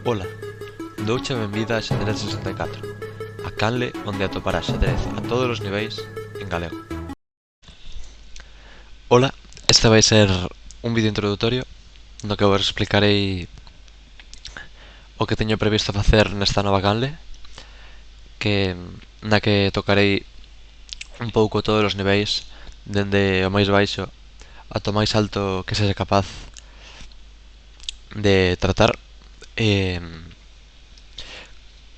Ola, douche a benvida a Xadrez 64, a canle onde atoparás xadrez a todos os niveis en galego. Ola, este vai ser un vídeo introdutorio no que vos explicarei o que teño previsto facer nesta nova canle, na que tocarei un pouco todos os niveis, dende o máis baixo ata o máis alto que sexa capaz de tratar. eh,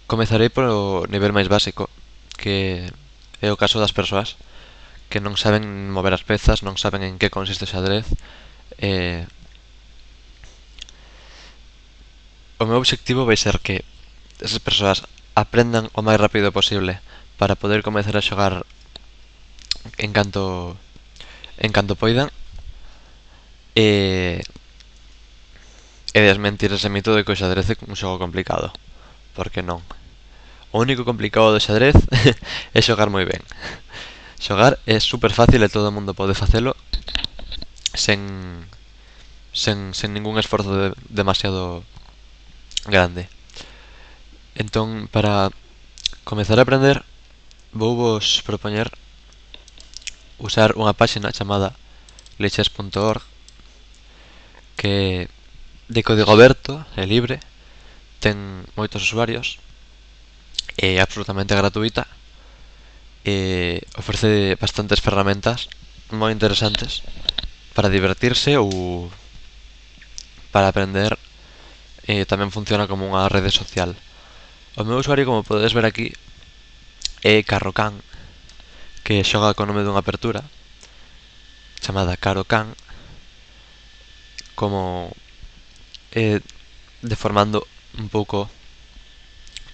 Comezarei polo nivel máis básico, que é o caso das persoas que non saben mover as pezas, non saben en que consiste o xadrez. eh, O meu obxectivo vai ser que esas persoas aprendan o máis rápido posible para poder comezar a xogar en canto poidan, e, e desmentir ese mito de que o xadrez é un xogo complicado, porque non. O único complicado do xadrez é xogar moi ben. Xogar é super fácil e todo o mundo pode facelo sen, sen ningún esforzo demasiado grande. Entón, para comezar a aprender, vou vos propoñer usar unha páxina chamada lichess.org, que de código aberto, é libre, ten moitos usuarios, é absolutamente gratuita e ofrece bastantes ferramentas moi interesantes para divertirse ou para aprender. Tamén funciona como unha rede social. O meu usuario, como podedes ver aquí, é Carrocan, que xoga co nome dunha apertura chamada Carocan, como deformando un pouco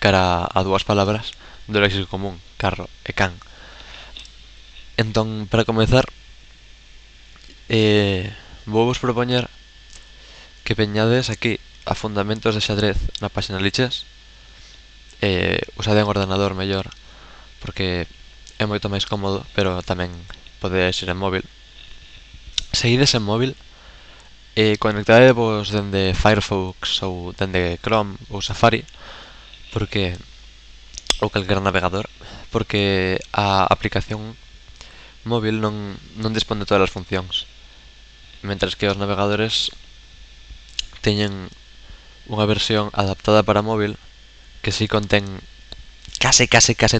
cara a dúas palabras do léxico común, carro e can. Entón, para comezar, vou vos propoñer que peñades aquí a fundamentos de xadrez na páxina Lichess. Usade en ordenador mellor, porque é moito máis cómodo, pero tamén podedes ir en móvil. Seguides en móvil, conectadevos dende Firefox ou dende Chrome ou Safari, porque ou calquer navegador, porque a aplicación móvil non dispón de todas as funcións, mentres que os navegadores teñen unha versión adaptada para móvil que si contén case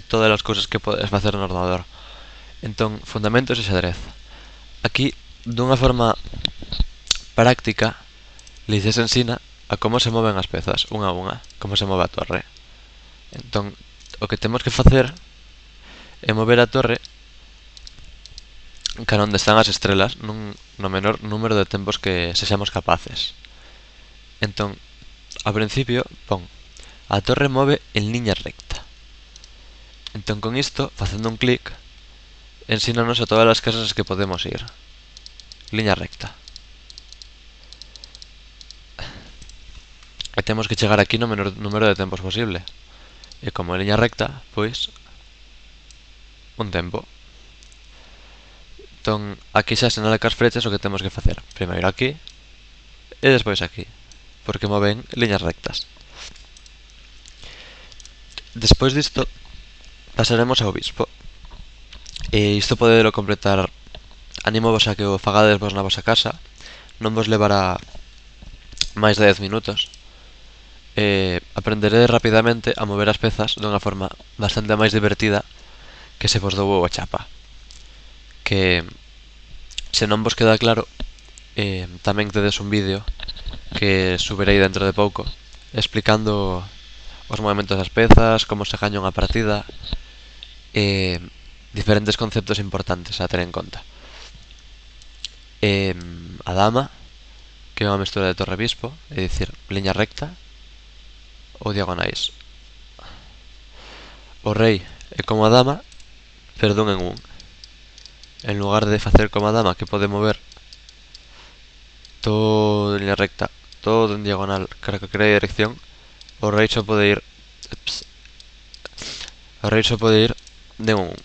todas as cousas que podes facer no ordenador. Entón, fundamentos de xadrez. Aquí, dunha forma práctica, Lichess ensina a como se moven as pezas, unha a unha, como se move a torre. Entón, o que temos que facer é mover a torre cara onde están as estrelas no menor número de tempos que sexamos capaces. Entón, ao principio, pon, a torre move en liña recta. Entón, con isto, facendo un clic, ensínanos a todas as casas que podemos ir. Liña recta. E temos que chegar aquí no menor número de tempos posible. E como é liña recta, pois, un tempo. Entón, aquí xa sinala cas flechas o que temos que facer. Primeiro aquí, e despois aquí, porque moven liñas rectas. Despois disto, pasaremos ao bispo. E isto podedelo completar. Anímovos a que o fagades vos na vosa casa. Non vos levará máis de 10 minutos. Aprenderedes rapidamente a mover as pezas dunha forma bastante máis divertida que se vos dou a chapa. Que se non vos queda claro, tamén tedes un vídeo que subirei dentro de pouco explicando os movimentos das pezas, como se gaña unha partida, diferentes conceptos importantes a ter en conta. A dama, que é unha mestura de torre bispo, é dicir, liña recta ou diagonais. O rei é como a dama, pero dun en un. En lugar de facer como a dama, que pode mover todo en liña recta, todo en diagonal, cara que quere dirección, o rei só pode ir de un en un.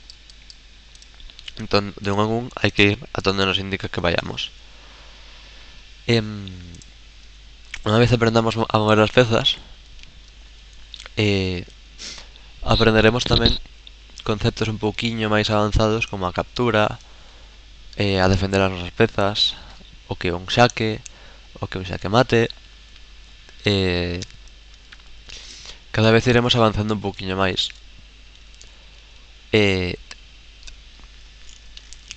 Entón, de un en un hai que ir a donde nos indica que vayamos. Unha vez aprendamos a mover as pezas, aprenderemos tamén conceptos un pouquiño máis avanzados como a captura, a defender as nosas pezas, o que é un xaque, o que é un xaque mate. Cada vez iremos avanzando un pouquiño máis.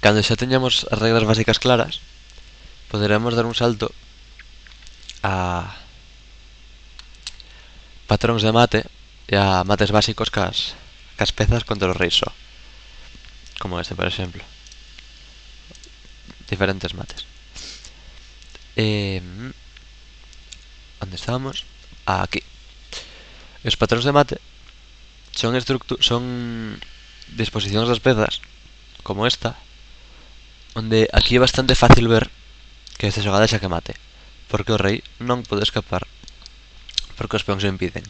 Cando xa teñamos as regras básicas claras, poderemos dar un salto a patróns de mate e a mates básicos cas pezas contra os reis só. Como este, por exemplo. Diferentes mates. Onde estábamos? Aquí. Os patróns de mate son disposicións das pezas, como esta, onde aquí é bastante fácil ver que esta xogada xa que mate, porque o rei non pode escapar, porque os peóns o impiden.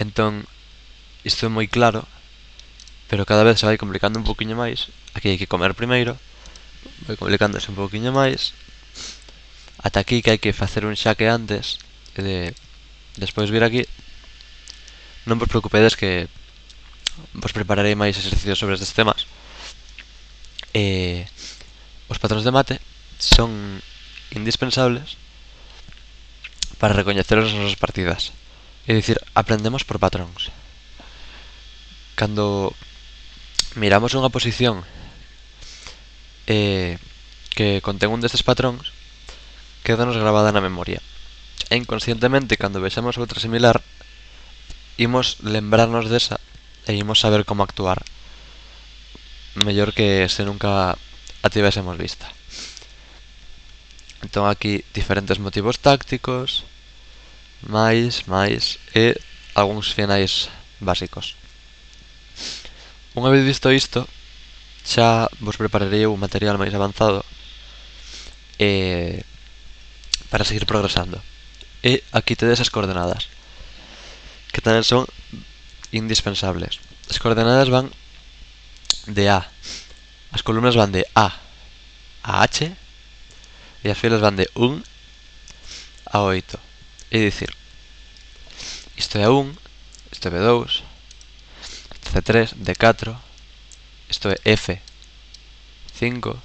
Entón, isto é moi claro, pero cada vez se vai complicando un pouquiño máis. Aquí hai que comer primeiro, vai complicándose un pouquiño máis, ata aquí que hai que facer un xaque antes, e despois vir aquí. Non vos preocupedes que vos prepararei máis exercicios sobre estes temas. Os patróns de mate son indispensables para recoñecer as nosas partidas. É dicir, aprendemos por patróns. Cando miramos unha posición que contén un destes patróns, quédanos grabada na memoria. E inconscientemente, cando vexamos outra similar, imos lembrarnos desa e imos saber como actuar mellor que se nunca a tivésemos vista. Entón aquí diferentes motivos tácticos, máis e algúns finais básicos. Unha vez visto isto, xa vos prepararei un material máis avanzado para seguir progresando. E aquí tedes as coordenadas, que tamén son indispensables. As coordenadas van de A. As columnas van de A a H e as filas van de 1 a 8. É dicir, isto é 1, isto é B2, isto é C3, D4, isto é F, 5,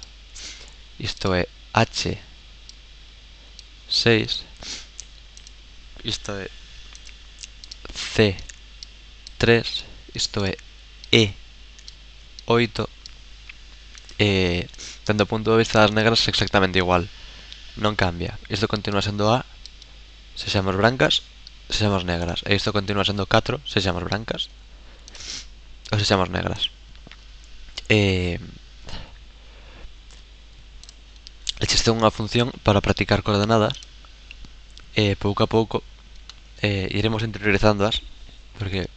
isto é H, 6, isto é C, 3, isto é E, 8. Dende o punto de vista das negras é exactamente igual, non cambia. Isto continúa sendo A se xamos brancas, se xamos negras, e isto continúa sendo 4 se xamos brancas ou se xamos negras. Existe unha función para practicar coordenadas, pouco a pouco iremos interiorizándoas, porque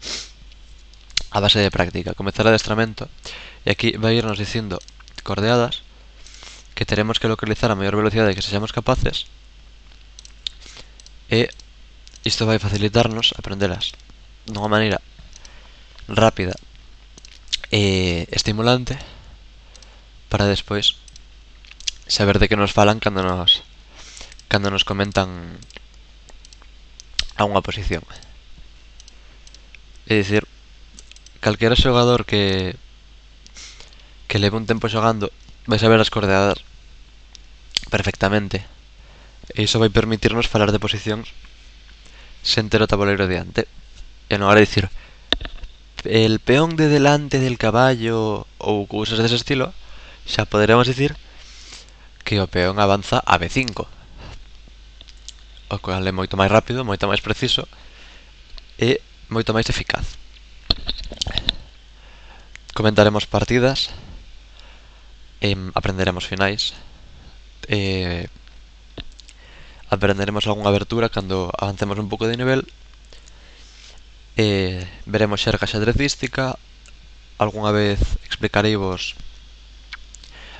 a base de práctica, comezar adestramento, e aquí vai irnos dicindo coordeadas que teremos que localizar a maior velocidade que sexamos capaces, e isto vai facilitarnos aprendelas dunha maneira rápida e estimulante para despois saber de que nos falan cando nos comentan a unha posición. É dicir, calquera xogador que leve un tempo xogando vai saber as coordenadas perfectamente, e iso vai permitirnos falar de posicións sen ter o tabuleiro diante, e non agora dicir el peón de delante del caballo ou cousas dese estilo. Xa poderemos dicir que o peón avanza a B5, o cual é moito máis rápido, moito máis preciso e moito máis eficaz. Comentaremos partidas, aprenderemos finais, aprenderemos algunha abertura cando avancemos un pouco de nivel, veremos xerga xadrecística, algunha vez explicareivos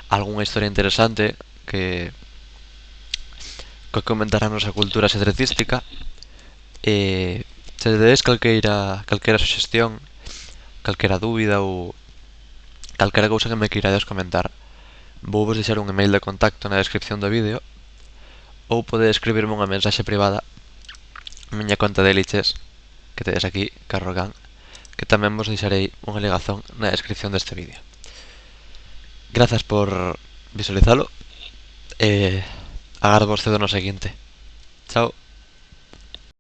algunha historia interesante que comentará a nosa cultura xadrecística. Se tedes calquera suxestión, calquera dúbida ou calquera cousa que me queirades comentar, vou vos deixar un email de contacto na descripción do vídeo, ou podedes escribirme unha mensaxe privada na miña conta de Liches, que tedes aquí Carrogan, que tamén vos deixarei unha ligazón na descripción deste vídeo. Grazas por visualizalo e agardo vos cedo no seguinte. Chao.